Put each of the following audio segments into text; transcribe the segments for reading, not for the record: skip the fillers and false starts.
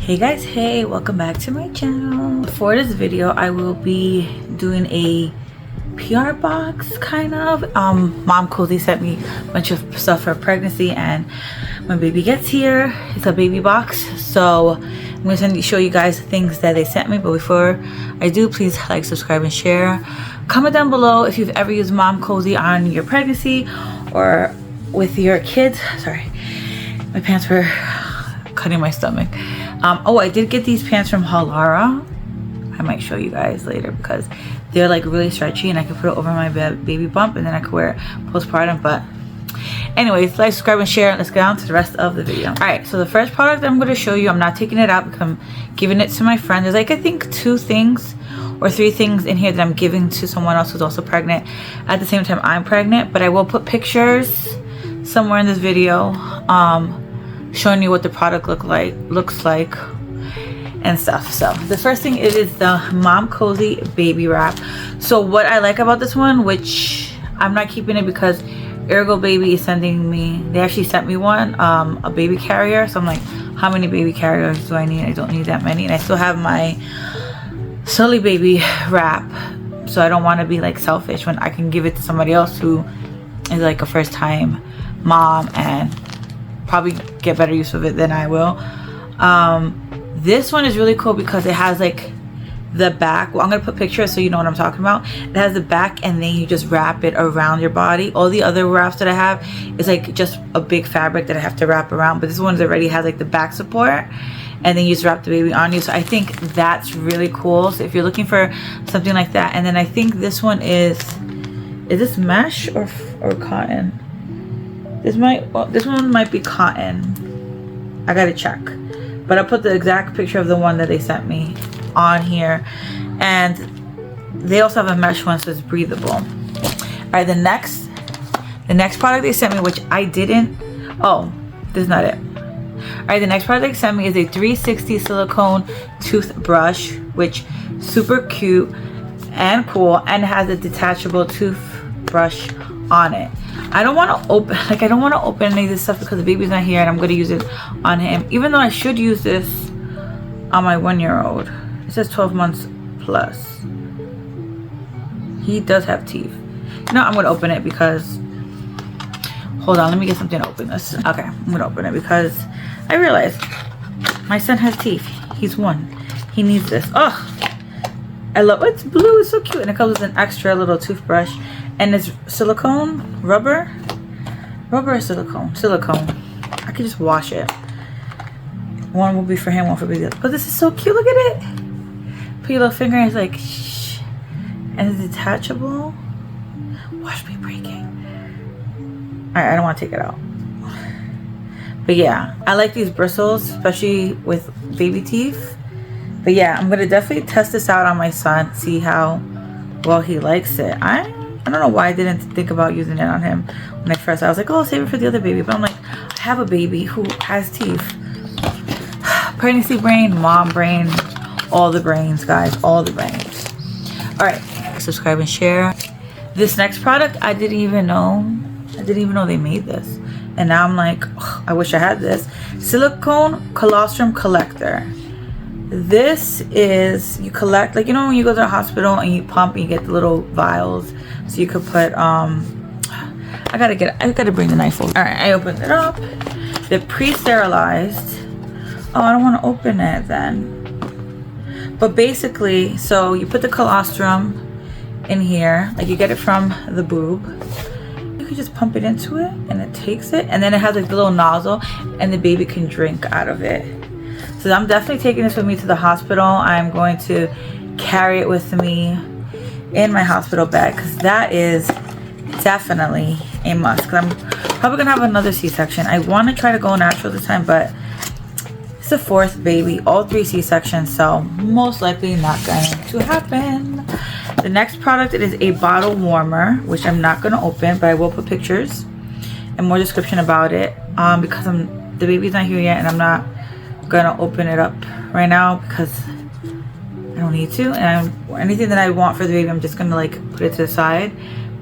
Hey guys, hey, welcome back to my channel. For this video I will be doing a PR box kind of. Momcozy sent me a bunch of stuff for pregnancy, and when baby gets here it's a baby box, so I'm going to show you guys things that they sent me. But before I do, please like, subscribe, and share. Comment down below if you've ever used Momcozy on your pregnancy or with your kids. Sorry, my pants were cutting my stomach. Oh, I did get these pants from Halara. I might show you guys later because they're like really stretchy, and I can put it over my baby bump, and then I could wear it postpartum. But anyways, like, subscribe, and share. Let's get on to the rest of the video. All right, so the first product I'm going to show you, I'm not taking it out because I'm giving it to my friend. There's like, I think 2 things or 3 things in here that I'm giving to someone else who's also pregnant at the same time I'm pregnant. But I will put pictures somewhere in this video showing you what the product looks like and stuff. So the first thing is the Momcozy baby wrap. So what I like about this one, which I'm not keeping it because Ergo Baby is sending me, they actually sent me one, a baby carrier. So I'm like, how many baby carriers do I need? I don't need that many, and I still have my Sully baby wrap, so I don't want to be like selfish when I can give it to somebody else who is like a first time mom and probably get better use of it than I will. This one is really cool because it has like the back. Well, I'm gonna put pictures so you know what I'm talking about. It has the back, and then you just wrap it around your body. All the other wraps that I have is like just a big fabric that I have to wrap around, but this one already has like the back support, and then you just wrap the baby on you. So I think that's really cool. So if you're looking for something like that. And then I think this one is this mesh or cotton? This one might be cotton. I gotta check, but I put the exact picture of the one that they sent me on here, and they also have a mesh one, so it's breathable. All right, the next product they sent me, which I didn't. Oh, this is not it. All right, the next product they sent me is a 360 silicone toothbrush, which super cute and cool, and has a detachable toothbrush on it. I don't want to open any of this stuff because the baby's not here, and I'm going to use it on him, even though I should use this on my 1-year-old. It says 12 months plus. He does have teeth. No, I'm going to open it because, hold on, let me get something to open this. Okay, I'm going to open it because I realized my son has teeth. He's 1. He needs this. Oh, I love it. It's blue. It's so cute, and it comes with an extra little toothbrush. And it's silicone, rubber or silicone? Silicone. I could just wash it. One will be for him, one for baby. But this is so cute. Look at it. Put your little finger, and it's like, shh. And it's detachable. Watch me breaking. Alright, I don't want to take it out. But yeah, I like these bristles, especially with baby teeth. But yeah, I'm going to definitely test this out on my son, see how well he likes it. I don't know why I didn't think about using it on him when I was like, oh, save it for the other baby. But I'm like, I have a baby who has teeth. Pregnancy brain, mom brain, all the brains, guys, all the brains. All right, subscribe and share. This next product, I didn't even know they made this. And now I'm like, oh, I wish I had this. Silicone colostrum collector. This is, you collect, like, you know when you go to the hospital and you pump and you get the little vials, so you could put I gotta bring the knife over. All right, I opened it up. They're pre-sterilized. Oh, I don't want to open it then. But basically, so you put the colostrum in here, like you get it from the boob. You can just pump it into it, and it takes it, and then it has like the little nozzle, and the baby can drink out of it. So I'm definitely taking this with me to the hospital. I'm going to carry it with me in my hospital bag because that is definitely a must. Because I'm probably going to have another C-section. I want to try to go natural this time, but it's the 4th baby, all 3 C-sections, so most likely not going to happen. The next product, it is a bottle warmer, which I'm not going to open, but I will put pictures and more description about it because the baby's not here yet, and I'm not gonna open it up right now because I don't need to, and anything that I want for the baby I'm just gonna like put it to the side.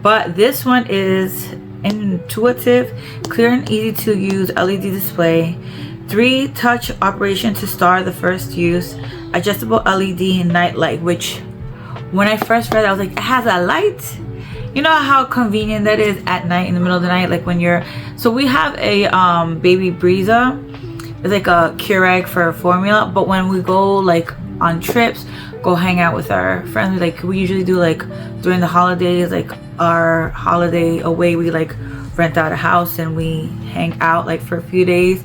But this one is intuitive, clear and easy to use LED display 3-touch operation to start the first use. Adjustable LED night light, which when I first read it, I was like, it has a light? You know how convenient that is at night, in the middle of the night, like when you're... So we have a baby Breeza. It's like a Keurig for formula, but when we go like on trips, go hang out with our friends, like we usually do, like during the holidays, like our holiday away, we like rent out a house and we hang out like for a few days.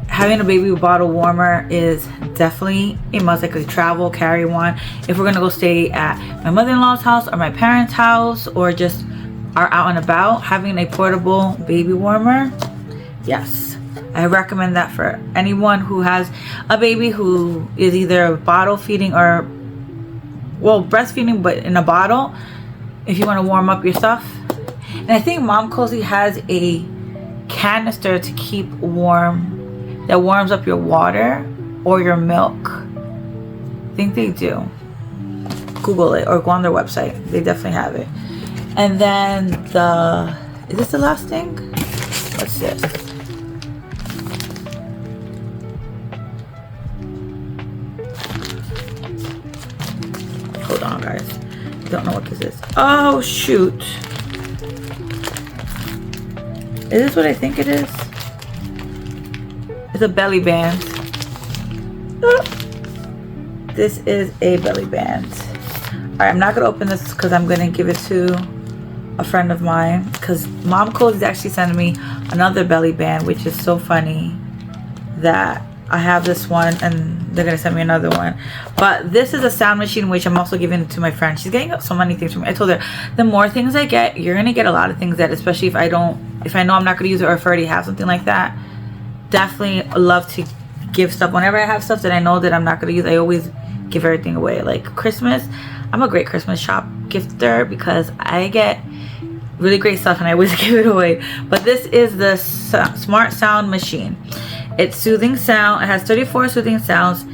Having a baby bottle warmer is definitely a must, like a travel carry one. If we're gonna go stay at my mother-in-law's house or my parents' house, or just are out and about, having a portable baby warmer, yes, I recommend that for anyone who has a baby who is either bottle feeding or, well, breastfeeding but in a bottle. If you want to warm up your stuff. And I think Momcozy has a canister to keep warm, that warms up your water or your milk. I think they do. Google it or go on their website. They definitely have it. And then the, is this the last thing? What's this? Hold on, guys. Don't know what this is. Oh, shoot. Is this what I think it is? It's a belly band. This is a belly band. Alright, I'm not gonna open this because I'm gonna give it to a friend of mine, because Momcozy is actually sending me another belly band, which is so funny that I have this one and they're gonna send me another one. But this is a sound machine, which I'm also giving to my friend. She's getting so many things from me. I told her, the more things I get, you're gonna get a lot of things that, especially if I know I'm not gonna use it, or if I already have something like that, definitely love to give stuff. Whenever I have stuff that I know that I'm not gonna use, I always give everything away. Like Christmas, I'm a great Christmas shop gifter because I get really great stuff and I always give it away. But this is the smart sound machine. It's soothing sound. It has 34 soothing sounds,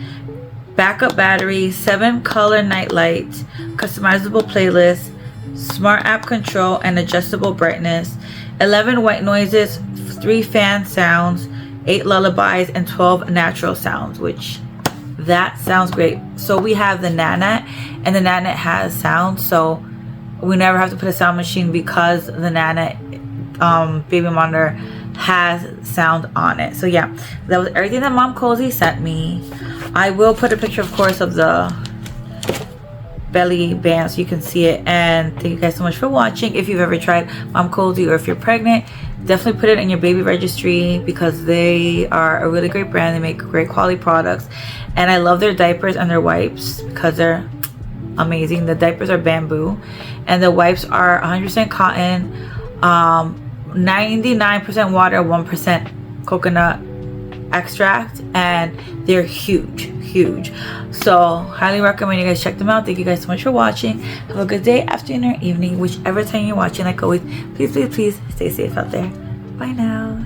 backup battery, 7 color night light, customizable playlist, smart app control, and adjustable brightness, 11 white noises, 3 fan sounds, 8 lullabies, and 12 natural sounds, which that sounds great. So we have the Nanette, and the Nanette has sound, so we never have to put a sound machine because the Nanette baby monitor has sound on it. So yeah, that was everything that Momcozy sent me. I will put a picture, of course, of the belly band so you can see it. And thank you guys so much for watching. If you've ever tried Momcozy, or if you're pregnant, definitely put it in your baby registry because they are a really great brand. They make great quality products, and I love their diapers and their wipes because they're amazing. The diapers are bamboo and the wipes are 100% cotton, 99% water, 1% coconut extract, and they're huge. So highly recommend you guys check them out. Thank you guys so much for watching. Have a good day, afternoon, or evening, whichever time you're watching. Like always, please stay safe out there. Bye now.